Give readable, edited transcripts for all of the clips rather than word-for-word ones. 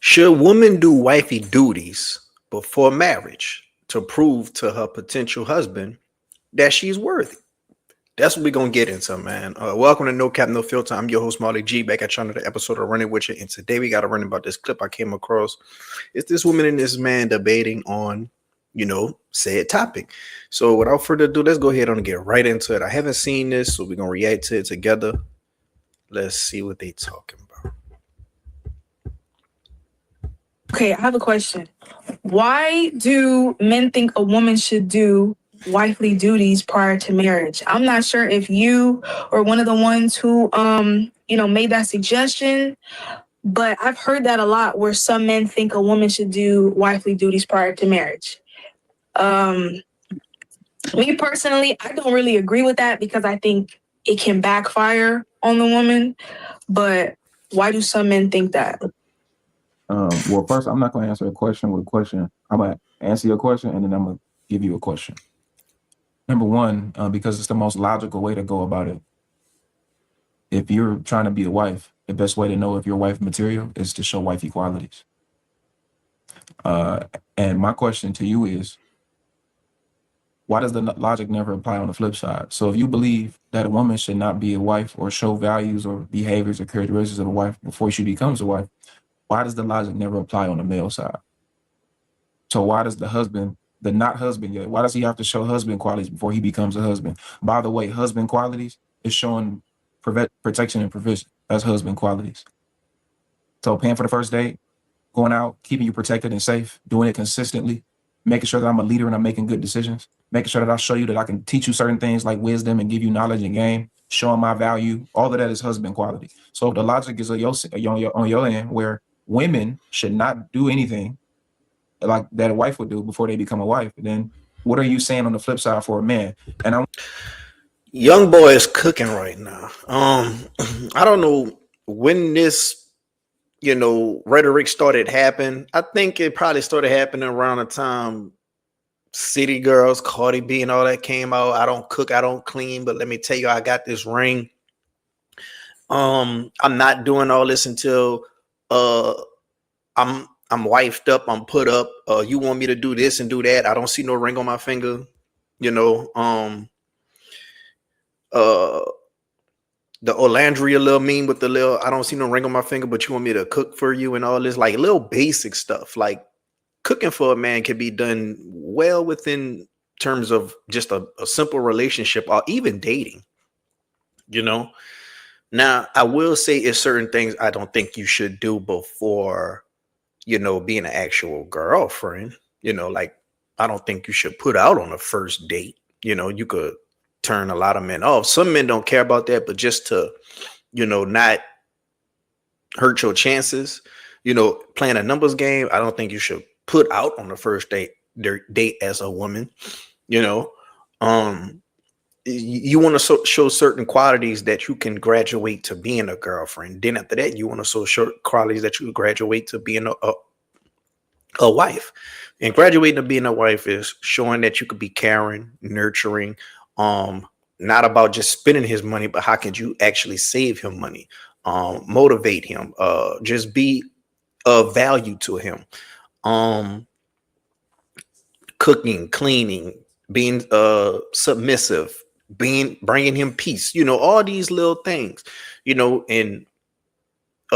Should woman do wifey duties before marriage to prove to her potential husband that she's worthy? That's what we're gonna get into, man. Welcome to No Cap, No Filter. I'm your host, Marley G, back at you another episode of Running With You. And today we gotta run about this clip I came across. It's this woman and this man debating on, said topic. So without further ado, let's go ahead and get right into it. I haven't seen this, so we're gonna react to it together. Let's see what they talking about. Okay, I have a question. Why do men think a woman should do wifely duties prior to marriage? I'm not sure if you or one of the ones who made that suggestion, but I've heard that a lot where some men think a woman should do wifely duties prior to marriage. Me personally, I don't really agree with that because I think it can backfire on the woman. But why do some men think that? Well, first, I'm not going to answer a question with a question. I'm going to answer your question, and then I'm going to give you a question. Number one, because it's the most logical way to go about it. If you're trying to be a wife, the best way to know if you're wife material is to show wifey qualities. And my question to you is, why does the logic never apply on the flip side? So if you believe that a woman should not be a wife or show values or behaviors or characteristics of a wife before she becomes a wife, why does the logic never apply on the male side? So why does the husband, the not husband yet, why does he have to show husband qualities before he becomes a husband? By the way, husband qualities is showing protection and provision. That's husband qualities. So paying for the first date, going out, keeping you protected and safe, doing it consistently, making sure that I'm a leader and I'm making good decisions, making sure that I show you that I can teach you certain things like wisdom and give you knowledge and game, showing my value. All of that is husband quality. So if the logic is on your end where women should not do anything like that a wife would do before they become a wife, then what are you saying on the flip side for a man? And Young boy is cooking right now. I don't know when this, rhetoric started happening. I think it probably started happening around the time City Girls, Cardi B, and all that came out. I don't cook, I don't clean, but let me tell you, I got this ring. I'm not doing all this until I'm wifed up, I'm put up. You want me to do this and do that? I don't see no ring on my finger. The Olandria little meme with the little, I don't see no ring on my finger, but you want me to cook for you and all this, like little basic stuff. Like cooking for a man can be done well within terms of just a simple relationship or even dating. Now I will say it's certain things I don't think you should do before being an actual girlfriend. Like I don't think you should put out on a first date. You could turn a lot of men off. Some men don't care about that, but just to, not hurt your chances, playing a numbers game, I don't think you should put out on the first date as a woman. You want to show certain qualities that you can graduate to being a girlfriend. Then after that, you want to show certain qualities that you graduate to being a wife. And graduating to being a wife is showing that you could be caring, nurturing, not about just spending his money, but how can you actually save him money, motivate him, just be of value to him, cooking, cleaning, being submissive, bringing him peace, all these little things, and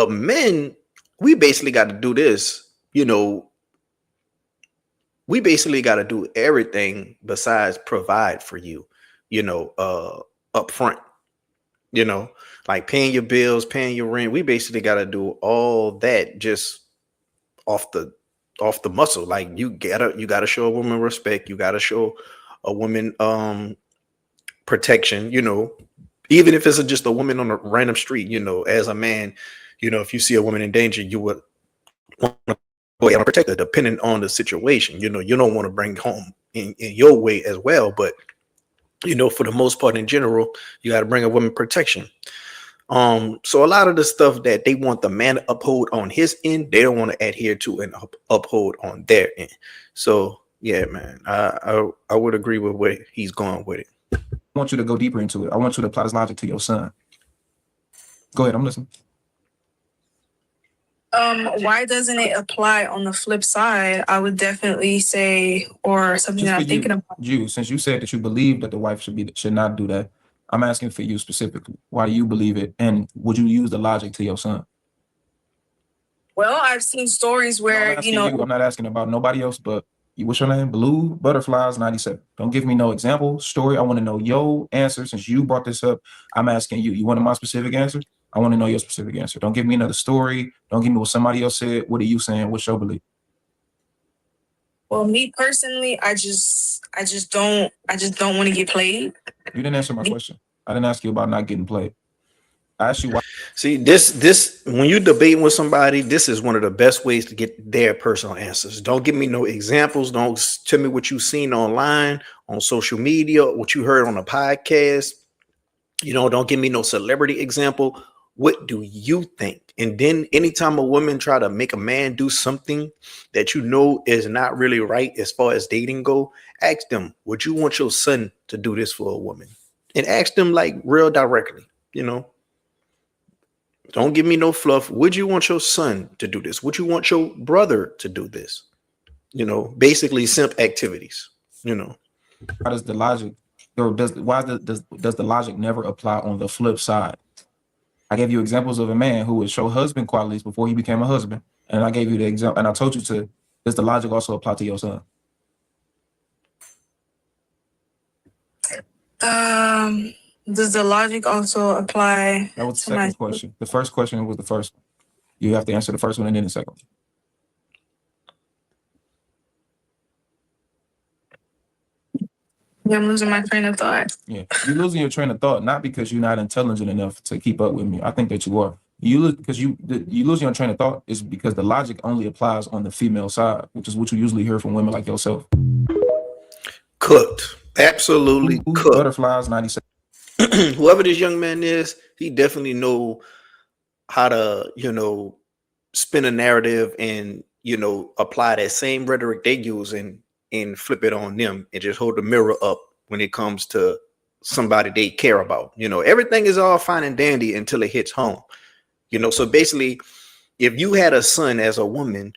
men, we basically got to do this, we basically got to do everything besides provide for you, up front, like paying your bills, paying your rent. We basically got to do all that just off the muscle. Like you gotta show a woman respect. You gotta show a woman protection, even if it's just a woman on a random street, as a man, if you see a woman in danger, you would want to go ahead and protect her depending on the situation. You don't want to bring home in your way as well, but for the most part in general, you got to bring a woman protection. So a lot of the stuff that they want the man to uphold on his end, they don't want to adhere to and uphold on their end. So yeah, man, I would agree with where he's going with it. I want you to go deeper into it. I want you to apply this logic to your son. Go ahead, I'm listening. Why doesn't it apply on the flip side? I would definitely say, or something Just that for I'm thinking you, about. since you said that you believe that the wife should not do that, I'm asking for you specifically. Why do you believe it? And would you use the logic to your son? Well, I've seen stories No, I'm where, asking you. I'm not asking about nobody else, but what's your name? Blue Butterflies 97. Don't give me no example, story. I want to know your answer. Since you brought this up, I'm asking you. You want my specific answer? I want to know your specific answer. Don't give me another story. Don't give me what somebody else said. What are you saying? What's your belief? well, me personally, I just don't want to get played. You didn't answer my question. I didn't ask you about not getting played. I asked you why. See, this when you debating with somebody, this is one of the best ways to get their personal answers. Don't give me no examples. Don't tell me what you've seen online, on social media, what you heard on a podcast. Don't give me no celebrity example. What do you think? And then anytime a woman try to make a man do something that you know is not really right as far as dating go, ask them, would you want your son to do this for a woman? And ask them like real directly, Don't give me no fluff. Would you want your son to do this? Would you want your brother to do this? Basically simp activities, How does the logic, or does the logic never apply on the flip side? I gave you examples of a man who would show husband qualities before he became a husband, and I gave you the example, and I told you to. Does the logic also apply to your son? Does the logic also apply That was the to my second question. The first question was the first one. You have to answer the first one and then the second one. Yeah, I'm losing my train of thought. Yeah, you're losing your train of thought, not because you're not intelligent enough to keep up with me. I think that you are. Because you losing your train of thought is because the logic only applies on the female side, which is what you usually hear from women like yourself. Cooked. Absolutely Ooh, cooked. Butterflies 97. Whoever this young man is, he definitely know how to, spin a narrative and, apply that same rhetoric they use and flip it on them and just hold the mirror up when it comes to somebody they care about. Everything is all fine and dandy until it hits home. So basically, if you had a son as a woman,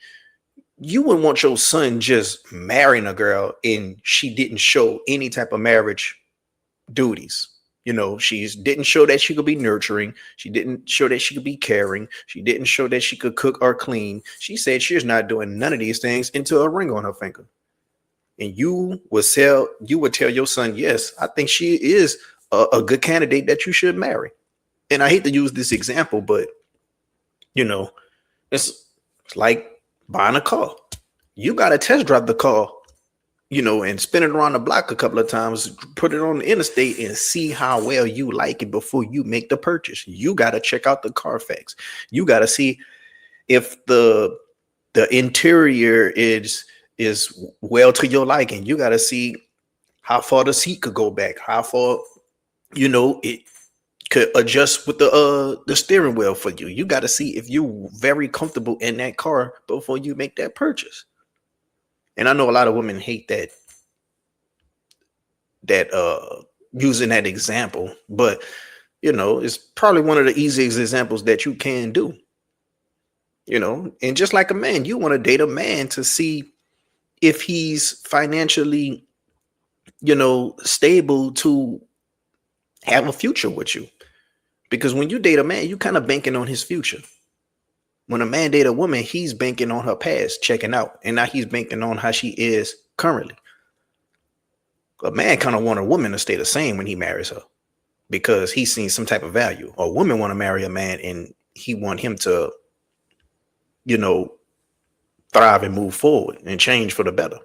you wouldn't want your son just marrying a girl and she didn't show any type of marriage duties. She didn't show that she could be nurturing. She didn't show that she could be caring. She didn't show that she could cook or clean. She said she's not doing none of these things until a ring on her finger. And you would tell your son, yes, I think she is a good candidate that you should marry. And I hate to use this example, but it's like buying a car. You got to test drive the car, and spin it around the block a couple of times, put it on the interstate and see how well you like it before you make the purchase. You got to check out the Carfax. You got to see if the interior is well to your liking. You got to see how far the seat could go back, how far, it could adjust with the steering wheel for you. You got to see if you're very comfortable in that car before you make that purchase. And I know a lot of women hate that using that example, but it's probably one of the easiest examples that you can do. And just like a man, you want to date a man to see if he's financially, stable to have a future with you. Because when you date a man, you kind of banking on his future. When a man date a woman, he's banking on her past, checking out, and now he's banking on how she is currently. A man kind of want a woman to stay the same when he marries her because he's seen some type of value. A woman want to marry a man and he want him to, thrive and move forward and change for the better.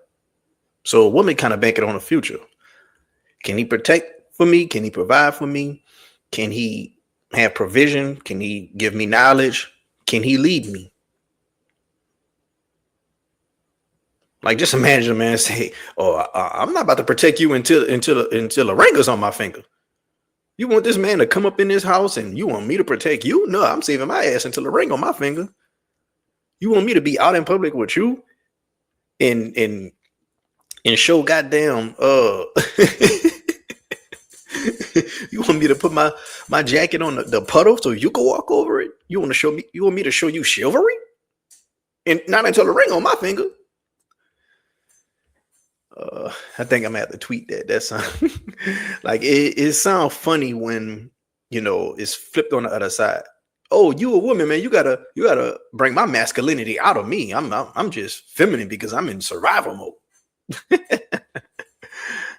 So a woman kind of banking on the future. Can he protect for me? Can he provide for me? Can he have provision? Can he give me knowledge? Can he lead me? Like, just imagine a man say, "Oh, I'm not about to protect you until a ring is on my finger." You want this man to come up in this house and you want me to protect you? No, I'm saving my ass until a ring on my finger. You want me to be out in public with you and show goddamn you want me to put my jacket on the puddle so you can walk over it? You want me to show you chivalry? And not until a ring on my finger. I think I'm gonna have to tweet that. That's like it sounds funny when it's flipped on the other side. Oh, you a woman, man. You gotta bring my masculinity out of me. I'm just feminine because I'm in survival mode.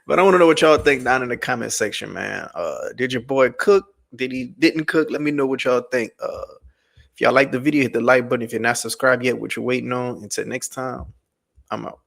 But I want to know what y'all think down in the comment section, man. Did your boy cook? Did he didn't cook? Let me know what y'all think. If y'all like the video, hit the like button. If you're not subscribed yet, what you're waiting on. Until next time, I'm out.